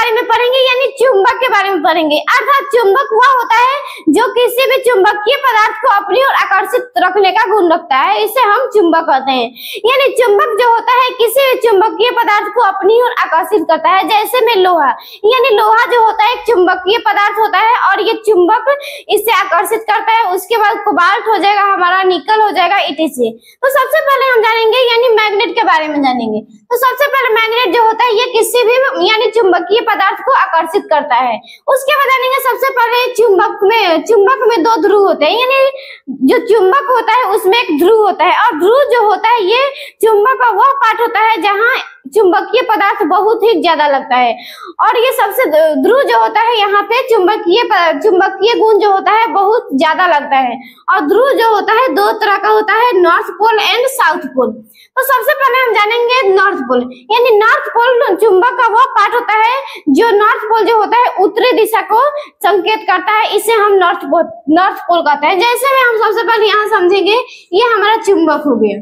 बारे में पढ़ेंगे, यानी चुंबक के बारे में पढ़ेंगे। अर्थात चुंबक वह होता है जो किसी भी चुंबकीय पदार्थ को अपनी ओर आकर्षित रखने का गुण रखता है, इसे हम चुंबक कहते हैं। यानी चुंबक जो होता है किसी भी चुंबकीय पदार्थ को अपनी ओर आकर्षित करता है। जैसे में लोहा, यानी लोहा जो होता है एक चुंबकीय पदार्थ होता है और ये चुंबक इससे आकर्षित करता है। उसके बाद कोबाल्ट हो जाएगा हमारा, निकल हो जाएगा, इत्यादि। तो सबसे पहले हम जानेंगे यानी मैग्नेट के बारे में जानेंगे। तो सबसे पहले मैग्नेट जो होता है ये किसी भी यानी चुंबकीय पदार्थ को आकर्षित करता है। उसके बाद जानेंगे सबसे पहले चुंबक में दो ध्रुव होते हैं, यानी जो चुंबक होता है उसमें एक ध्रुव होता है और ध्रुव जो होता है ये चुंबक का वह पार्ट होता है जहाँ चुंबकीय पदार्थ बहुत ही ज्यादा लगता है। और ये सबसे ध्रुव जो होता है यहाँ पे चुंबकीय गुण जो होता है बहुत ज्यादा लगता है। और ध्रुव जो होता है दो तरह का होता है, north pole and south pole. तो सबसे पहले हम जानेंगे नॉर्थ पोल, यानी नॉर्थ पोल चुंबक का वो पार्ट होता है जो नॉर्थ पोल जो होता है उत्तरी दिशा को संकेत करता है, इसे हम नॉर्थ पोल कहते हैं। जैसे में हम सबसे पहले यहाँ समझेंगे, ये हमारा चुंबक हो गया,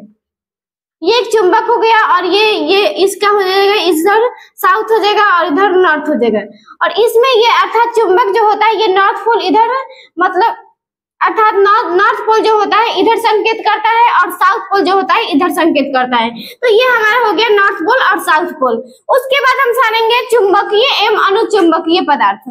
ये एक चुंबक हो गया और ये इसका हो जाएगा, इधर साउथ हो जाएगा और इधर नॉर्थ हो जाएगा। और इसमें ये अर्थात चुंबक जो होता है ये नॉर्थ पोल इधर मतलब अर्थात नॉर्थ पोल जो होता है इधर संकेत करता है और साउथ पोल जो होता है इधर संकेत करता है। तो ये हमारा हो गया नॉर्थ पोल और साउथ पोल। उसके बाद हम जानेंगे चुंबकीय एवं अनुचुंबकीय पदार्थ।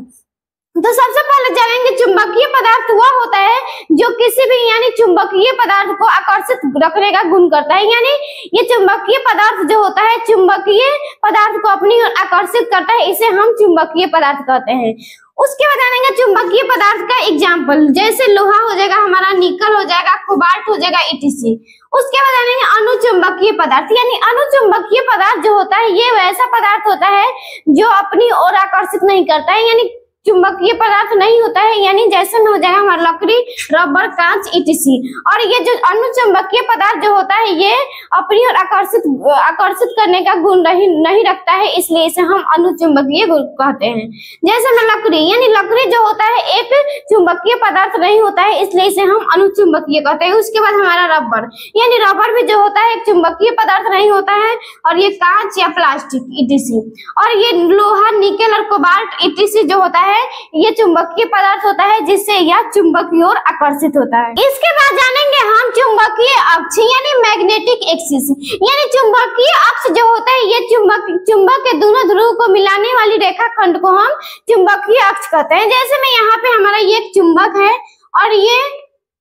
तो सबसे पहले जानेंगे चुंबकीय पदार्थ वह होता है जो किसी भी यानी चुंबकीय पदार्थ को आकर्षित रखने का गुण करता है। यानी ये चुंबकीय पदार्थ जो होता है चुंबकीय पदार्थ को अपनी ओर आकर्षित करता है, इसे हम चुंबकीय पदार्थ कहते हैं। उसके बाद जानेंगे चुंबकीय पदार्थ का एग्जाम्पल, जैसे लोहा हो जाएगा हमारा, निकल हो जाएगा, कोबाल्ट हो जाएगा, इत्यादि। उसके बाद जानेंगे अनुचुंबकीय पदार्थ, यानी अनुचुंबकीय पदार्थ जो होता है ये वैसा पदार्थ होता है जो अपनी ओर आकर्षित नहीं करता है, यानी चुंबकीय पदार्थ नहीं होता है, यानी जैसे में हो जाएगा हमारा लकड़ी, रबर, कांच, इत्यादि। और ये जो अनुचुंबकीय पदार्थ जो होता है ये अपनी ओर आकर्षित करने का गुण नहीं रखता है, इसलिए इसे हम अनुचुंबकीय गुण कहते हैं। जैसे में लकड़ी, यानी लकड़ी जो होता है एक चुंबकीय पदार्थ नहीं होता है, इसलिए इसे हम अनुचुंबकीय कहते हैं। उसके बाद हमारा रबर, यानी रबर भी जो होता है एक चुंबकीय पदार्थ नहीं होता है और ये कांच या प्लास्टिक, इत्यादि। और ये लोहा, निकल और कोबाल्ट, इत्यादि जो होता है ये चुंबकीय पदार्थ होता है जिससे यह चुंबक की ओर आकर्षित होता है। इसके बाद जानेंगे हम चुंबकीय अक्ष यानी मैग्नेटिक एक्सिस, यानी चुंबकीय अक्ष जो होता है ये चुंबक के दोनों ध्रुव को मिलाने वाली रेखाखंड को हम चुंबकीय अक्ष कहते हैं। जैसे में यहाँ पे हमारा ये एक चुंबक है और ये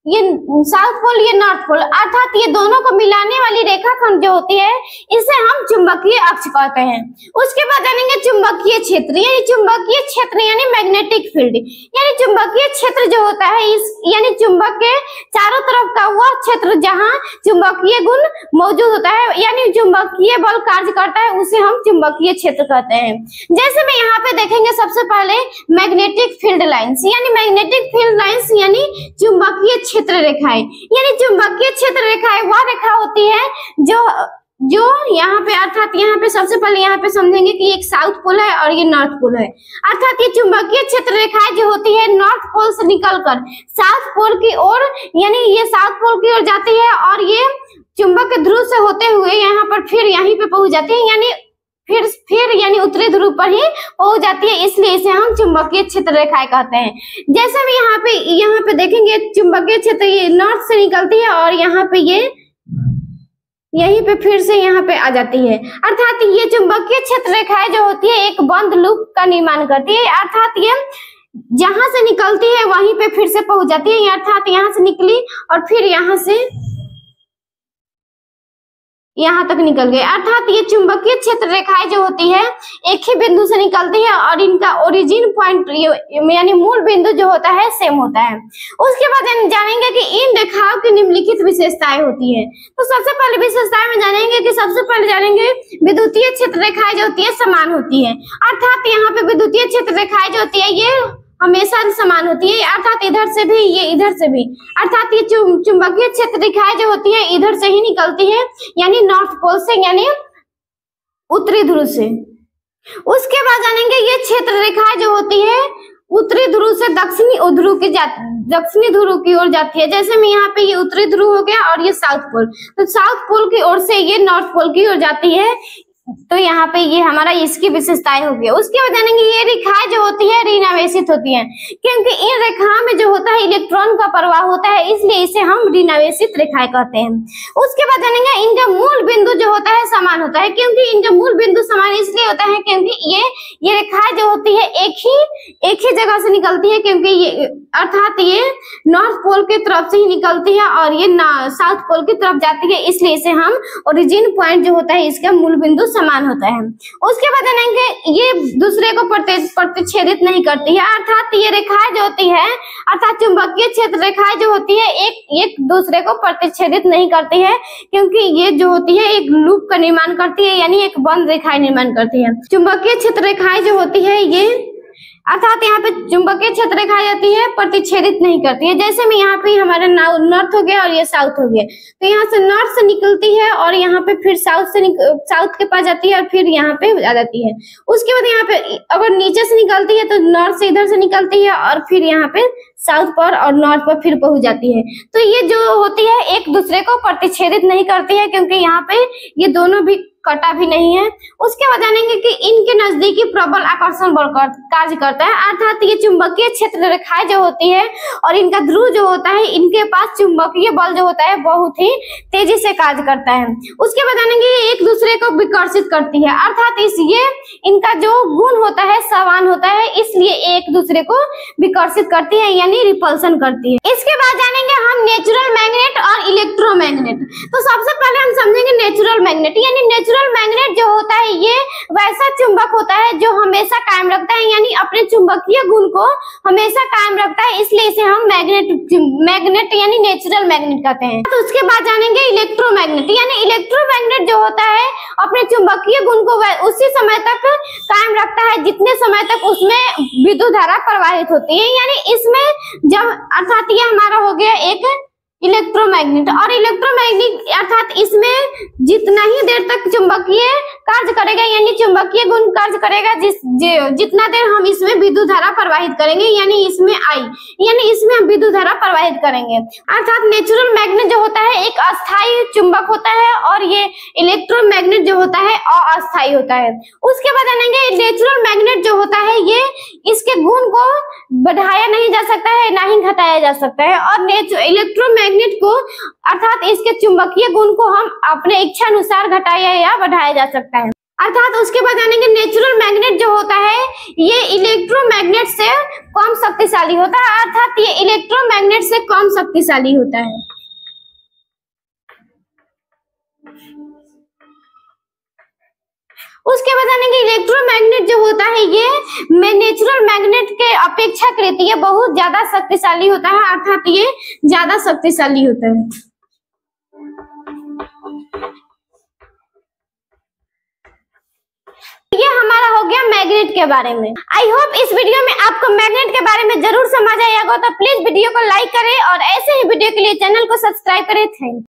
साउथ पोल, ये नॉर्थ पोल, अर्थात ये दोनों को मिलाने वाली रेखाखंड जो होती है इसे हम चुंबकीय अक्ष कहते हैं। उसके बाद जानेंगे चुंबकीय क्षेत्र, यानी चुंबकीय क्षेत्र यानी मैग्नेटिक फील्ड, यानी चुंबकीय क्षेत्र जो होता है यानी चुंबक के चारों तरफ का वह क्षेत्र जहां चुंबकीय गुण मौजूद होता है, यानी चुंबकीय बल कार्य करता है, उसे हम चुंबकीय क्षेत्र कहते हैं। जैसे में यहाँ पे देखेंगे सबसे पहले मैग्नेटिक फील्ड लाइन्स, यानी मैग्नेटिक फील्ड लाइन्स यानी चुंबकीय क्षेत्र रेखाएं, यानी चुंबकीय क्षेत्र रेखाएं वह रेखा होती है जो यहाँ पे अर्थात यहाँ पे सबसे पहले यहाँ पे समझेंगे कि एक साउथ पोल है और ये नॉर्थ पोल है। अर्थात ये चुंबकीय क्षेत्र रेखाएं जो होती है नॉर्थ पोल से निकलकर साउथ पोल की ओर, यानी ये साउथ पोल की ओर जाती है और ये चुंबक के ध्रुव से होते हुए यहाँ पर फिर यहीं पे पहुंच जाती है, यानी फिर यानी उत्तरी ध्रुव पर ही पहुंच जाती है, इसलिए इसे हम चुंबकीय क्षेत्र रेखाएं कहते हैं। जैसे भी यहाँ पे देखेंगे चुंबकीय क्षेत्र ये नॉर्थ से निकलती है और यहाँ पे ये यहीं पे फिर से यहाँ पे आ जाती है। अर्थात ये चुंबकीय क्षेत्र रेखाएं जो होती है एक बंद लूप का निर्माण करती है, अर्थात ये जहां से निकलती है वहीं पे फिर से पहुंच जाती है। अर्थात यहाँ से निकली और फिर यहाँ से यहाँ तक निकल गए। अर्थात ये चुंबकीय क्षेत्र रेखाएं जो होती है एक ही बिंदु से निकलती है और इनका ओरिजिन पॉइंट यानी मूल बिंदु जो होता है सेम होता है। उसके बाद जानेंगे कि इन रेखाओं की निम्नलिखित विशेषताएं होती है। तो सबसे पहले विशेषताएं में जानेंगे कि सबसे पहले जानेंगे विद्युतीय क्षेत्र रेखाएं जो होती है समान होती है। अर्थात यहाँ पे विद्युतीय क्षेत्र रेखाएं जो होती है ये हमेशा समान होती है, अर्थात इधर से भी ये इधर से भी, अर्थात ये चुंबकीय क्षेत्र रेखाएं जो होती है इधर से ही निकलती है, यानी नॉर्थ पोल से यानी उत्तरी ध्रुव से। उसके बाद जानेंगे ये क्षेत्र रेखाएं जो होती है उत्तरी ध्रुव से दक्षिणी ध्रुव की ओर जाती है। जैसे में यहाँ पे ये उत्तरी ध्रुव हो गया और ये साउथ पोल, तो साउथ पोल की ओर से ये नॉर्थ पोल की ओर जाती है। तो यहाँ पे ये हमारा इसकी विशेषताएं होगी। उसके बाद जानेंगे ये रेखाएं जो होती है ऋणावेशित होती हैं, क्योंकि इन रेखाओं में जो होता है इलेक्ट्रॉन का प्रवाह होता है, इसलिए इसे हम ऋणावेशित रेखाएं कहते हैं। उसके बाद जानेंगे इनका मूल बिंदु जो होता है समान होता है, क्योंकि इनका मूल बिंदु समान इसलिए होता है क्योंकि ये रेखाएं जो होती है एक ही जगह से निकलती है, क्योंकि ये अर्थात ये नॉर्थ पोल की तरफ से ही निकलती है और ये साउथ पोल की तरफ जाती है, इसलिए इसे हम ओरिजिन पॉइंट जो होता है इसका मूल बिंदु समान होता है। उसके बाद जानेंगे ये दूसरे को प्रतिच्छेदित नहीं करती है, अर्थात ये रेखाएं जो होती है अर्थात चुंबकीय क्षेत्र रेखाएं जो होती है एक दूसरे को प्रतिच्छेदित नहीं करती है, क्योंकि ये जो होती है एक लूप का निर्माण करती है, यानी एक बंद रेखाएं निर्माण करती है। चुंबकीय क्षेत्र रेखाएं जो होती है ये अर्थात यहाँ पे चुंबकीय क्षेत्र रेखाएं जाती है प्रतिच्छेदित नहीं करती है। जैसे में यहाँ पे हमारा नॉर्थ हो गया और ये साउथ हो गया, तो यहाँ से नॉर्थ से निकलती है और यहाँ पे फिर साउथ के पास जाती है और फिर यहाँ पे आ जाती है। उसके बाद यहाँ पे अगर नीचे से निकलती है तो नॉर्थ से इधर से निकलती है और फिर यहाँ पे साउथ पर और नॉर्थ पर फिर पहुंच जाती है। तो ये जो होती है एक दूसरे को प्रतिच्छेदित नहीं करती है, क्योंकि यहाँ पे ये दोनों भी कटा भी नहीं है। उसके बाद जानेंगे कि इनके नजदीकी प्रबल आकर्षण बल कार्य करता है, अर्थात ये चुंबकीय क्षेत्र रेखाएं जो होती है और इनका ध्रुव जो होता है इनके पास चुंबकीय बल जो होता है बहुत ही तेजी से कार्य करता है। उसके बाद जानेंगे ये एक दूसरे को विकर्षित करती है, अर्थात ये इनका जो गुण होता है समान होता है, इसलिए एक दूसरे को विकर्षित करती है यानी रिपल्सन करती है। इसके बाद जानेंगे हम नेचुरल मैग्नेट और इलेक्ट्रोमैग्नेट। तो सबसे पहले हम समझेंगे नेचुरल मैग्नेट, यानी नेचुरल मैग्नेट जो होता है ये वैसा चुंबक होता है जो हमेशा कायम रखता है, यानी अपने चुंबकीय गुण को हमेशा कायम रखता है, इसलिए इसे हम मैग्नेट यानी नेचुरल मैग्नेट कहते हैं। तो उसके बाद जानेंगे इलेक्ट्रोमैग्नेट, यानी इलेक्ट्रोमैग्नेट जो होता है अपने चुंबकीय गुण को उसी समय तक कायम रखता है जितने समय तक उसमें विद्युत धारा प्रवाहित होती है, यानी इसमें जब अर्थात ये हमारा हो गया एक इलेक्ट्रोमैग्नेट। और इलेक्ट्रोमैग्नेट अर्थात इसमें जितना ही देर तक चुंबकीय कार्य करेगा यानी चुंबकीय गुण कार्य करेगा जितना देर हम इसमें विद्युत धारा प्रवाहित करेंगे, यानी इसमें हम विद्युत धारा प्रवाहित करेंगे। अर्थात नेचुरल मैग्नेट जो होता है एक अस्थायी चुंबक होता है और ये इलेक्ट्रोमैग्नेट जो होता है अस्थायी होता है। उसके बाद जानेंगे नेचुरल मैग्नेट जो होता है ये इसके गुण को बढ़ाया नहीं जा सकता है ना ही घटाया जा सकता है, और इलेक्ट्रोमैग्नेट को अर्थात इसके चुंबकीय गुण को हम अपने इच्छा अनुसार घटाया या बढ़ाया जा सकता है। अर्थात उसके बाद जानेंगे नेचुरल मैग्नेट जो होता है ये इलेक्ट्रोमैग्नेट से कम शक्तिशाली होता है, अर्थात ये इलेक्ट्रोमैग्नेट से कम शक्तिशाली होता है। उसके बाद जानेंगे इलेक्ट्रोमैग्नेट जो होता है ये नेचुरल मैग्नेट के अपेक्षाकृत ये बहुत ज्यादा शक्तिशाली होता है, अर्थात ये ज्यादा शक्तिशाली होता है। ये हमारा हो गया मैग्नेट के बारे में। आई होप इस वीडियो में आपको मैग्नेट के बारे में जरूर समझ आया होगा, तो प्लीज वीडियो को लाइक करें और ऐसे ही वीडियो के लिए चैनल को सब्सक्राइब करें। Thank you.